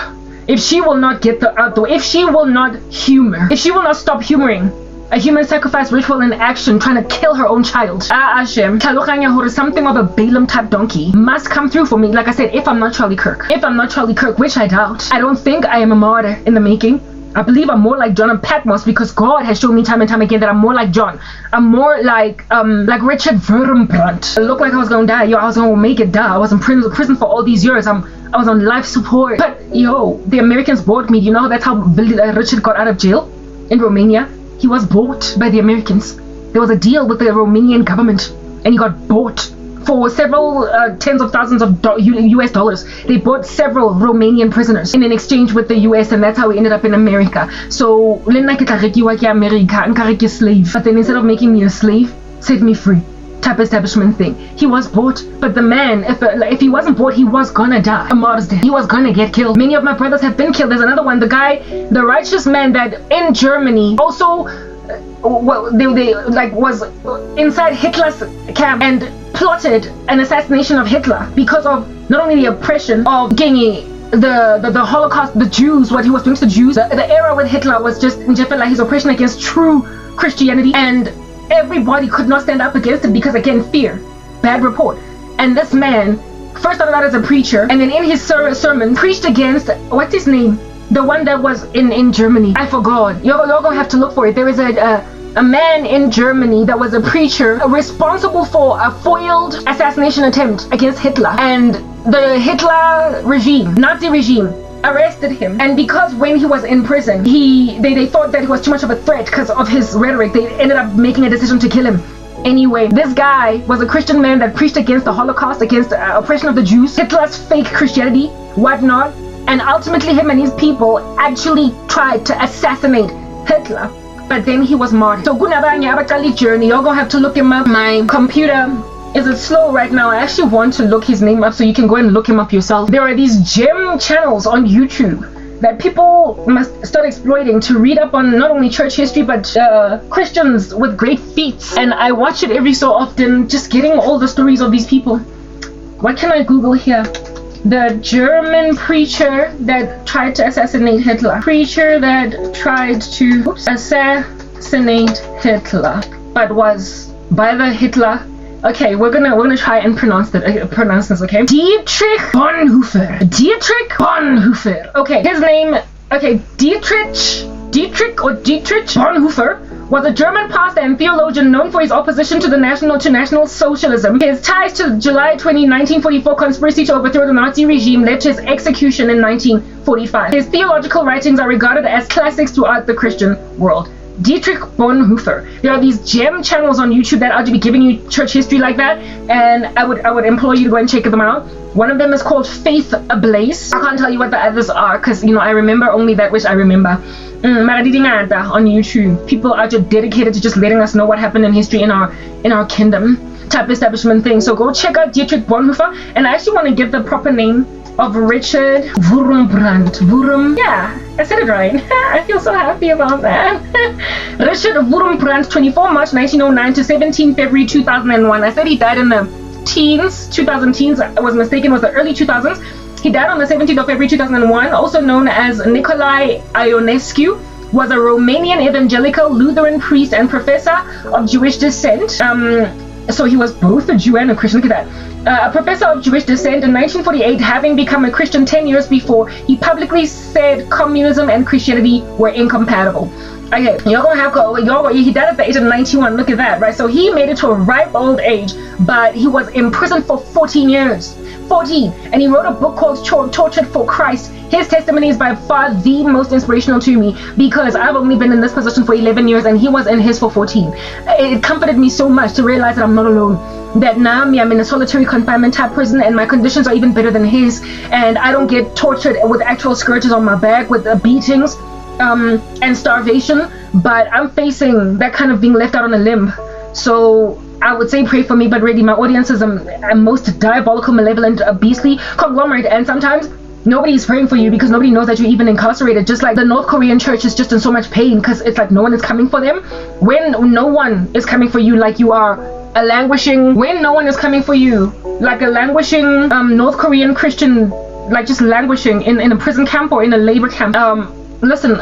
if she will not get the outdoor, if she will not humor, if she will not stop humoring a human sacrifice ritual in action trying to kill her own child, Hashem, something of a Balaam type donkey must come through for me. Like I said, if I'm not Charlie Kirk, which I doubt, I don't think I am a martyr in the making. I believe I'm more like John and Patmos because God has shown me time and time again that I'm more like John. I'm more like Richard Wurmbrand. I looked like I was gonna die. I was gonna make it die. I was in prison for all these years. I was on life support. But the Americans bought me. You know that's how Richard got out of jail in Romania. He was bought by the Americans. There was a deal with the Romanian government, and he got bought for several tens of thousands of US dollars. They bought several Romanian prisoners in an exchange with the US, and that's how we ended up in America. So, slave. But then instead of making me a slave, set me free type establishment thing. He was bought, but the man, if he wasn't bought, he was gonna die. A martyr's death. He was gonna get killed. Many of my brothers have been killed. There's another one, the guy, the righteous man that in Germany also was inside Hitler's camp and plotted an assassination of Hitler because of not only the oppression of the Holocaust, the Jews, what he was doing to the Jews. The era with Hitler was just his oppression against true Christianity, and everybody could not stand up against it because, again, fear, bad report. And this man first started out as a preacher, and then in his sermon preached against, what's his name? The one that was in Germany. I forgot. You're gonna have to look for it. There is a man in Germany that was a preacher responsible for a foiled assassination attempt against Hitler. And the Hitler regime, Nazi regime, arrested him. And because when he was in prison, they thought that he was too much of a threat because of his rhetoric, they ended up making a decision to kill him. Anyway, this guy was a Christian man that preached against the Holocaust, against oppression of the Jews, Hitler's fake Christianity, whatnot. And ultimately him and his people actually tried to assassinate Hitler. But then he was martyred. So Gunabanya journey, you're gonna have to look him up. My computer is it slow right now. I actually want to look his name up so you can go and look him up yourself. There are these gem channels on YouTube that people must start exploiting to read up on not only church history but Christians with great feats. And I watch it every so often, just getting all the stories of these people. What can I Google here? The German preacher that tried to assassinate Hitler. Preacher that tried to assassinate Hitler, but was by the Hitler. Okay, we're gonna try and pronounce this. Okay, Dietrich Bonhoeffer. Okay, his name. Okay, Dietrich Bonhoeffer was a German pastor and theologian known for his opposition to National Socialism. His ties to July 20, 1944 conspiracy to overthrow the Nazi regime led to his execution in 1945. His theological writings are regarded as classics throughout the Christian world. Dietrich Bonhoeffer. There are these gem channels on YouTube that are to be giving you church history like that, and I would implore you to go and check them out. One of them is called Faith Ablaze. I can't tell you what the others are because I remember only that which I remember. On YouTube, people are just dedicated to just letting us know what happened in history in our kingdom type establishment thing. So go check out Dietrich Bonhoeffer, and I actually want to give the proper name of Richard Wurmbrand. Yeah, I said it right. I feel so happy about that. Richard Wurmbrand, 24 March 1909 to 17 February 2001. I said he died in the 2010s. I was mistaken, it was the early 2000s. He died on the 17th of February 2001, also known as Nicolae Ionescu, was a Romanian evangelical Lutheran priest and professor of Jewish descent. So he was both a Jew and a Christian. Look at that. A professor of Jewish descent in 1948, having become a Christian 10 years before, he publicly said communism and Christianity were incompatible. Okay, he died at the age of 91. Look at that, right? So he made it to a ripe old age, but he was imprisoned for 14 years. 14, and he wrote a book called Tortured for Christ. His testimony is by far the most inspirational to me because I've only been in this position for 11 years and he was in his for 14. It comforted me so much to realize that I'm not alone. that now I'm in a solitary confinement type prison, and my conditions are even better than his, and I don't get tortured with actual scourges on my back, with beatings and starvation, but I'm facing that kind of being left out on a limb. So I would say pray for me, but really my audience is a most diabolical, malevolent, beastly conglomerate, and sometimes nobody's praying for you because nobody knows that you're even incarcerated. Just like the North Korean church is just in so much pain because it's like no one is coming for them. When no one is coming for you, like you are a languishing, when no one is coming for you, like a languishing North Korean Christian, like just languishing in a prison camp or in a labor camp. Listen,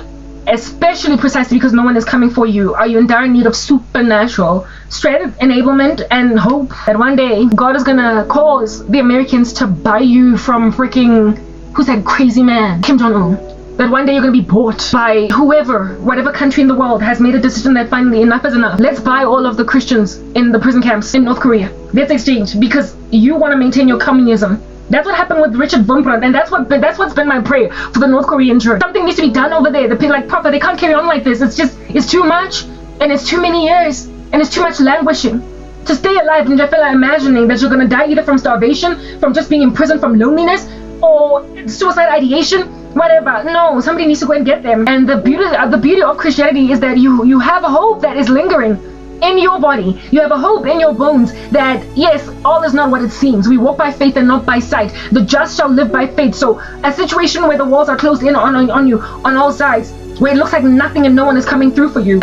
especially precisely because no one is coming for you, are you in dire need of supernatural strength, enablement, and hope that one day God is gonna cause the Americans to buy you from freaking, who's that crazy man, Kim Jong-un. That one day you're gonna be bought by whoever, whatever country in the world has made a decision that finally enough is enough. Let's buy all of the Christians in the prison camps in North Korea. Let's exchange, because you want to maintain your communism. That's what happened with Richard Wurmbrand, and that's what's been my prayer for the North Korean church. Something needs to be done over there. The people like, Prophet, they can't carry on like this. It's too much, and it's too many years, and it's too much languishing to stay alive. And you're imagining that you're gonna die either from starvation, from just being in prison, from loneliness, or suicide ideation, whatever. No, somebody needs to go and get them. And the beauty of Christianity is that you have a hope that is lingering in your body. You have a hope in your bones that yes, all is not what it seems. We walk by faith and not by sight. The just shall live by faith. So a situation where the walls are closed in on you on all sides, where it looks like nothing and no one is coming through for you.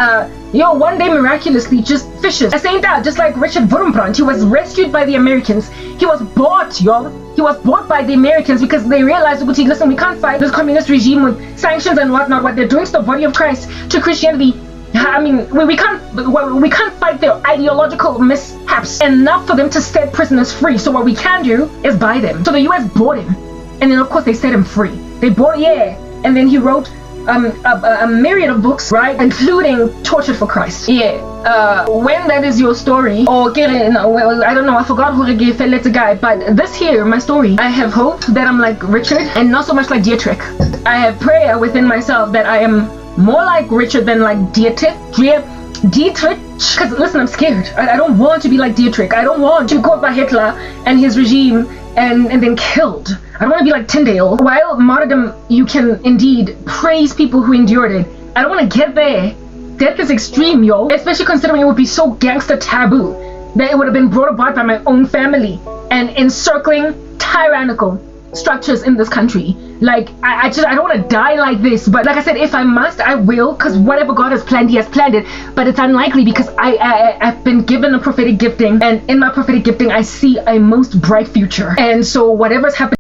One day miraculously just fishes. A saint just like Richard Wurmbrand, he was rescued by the Americans. He was bought, y'all. He was bought by the Americans because they realized, listen, we can't fight this communist regime with sanctions and whatnot. What they're doing to the body of Christ, to Christianity. I mean, we can't fight their ideological mishaps enough for them to set prisoners free. So what we can do is buy them. So the US bought him, and then of course they set him free. They bought, and then he wrote a myriad of books, right, including Tortured for Christ. When that is your story, or I don't know, I forgot who gave let's a guy, but this here, my story, I have hope that I'm like Richard and not so much like Dietrich. I have prayer within myself that I am more like Richard than like Dietrich. Because listen, I'm scared. I don't want to be like Dietrich. I don't want to be caught by Hitler and his regime and then killed. I don't want to be like Tyndale. While martyrdom, you can indeed praise people who endured it, I don't want to get there. Death is extreme, yo. Especially considering it would be so gangster taboo that it would have been brought about by my own family and encircling tyrannical structures in this country. Like I don't want to die like this, but like I said, if I must, I will, because whatever God has planned, he has planned it. But it's unlikely because I've been given a prophetic gifting, and in my prophetic gifting I see a most bright future, and so whatever's happening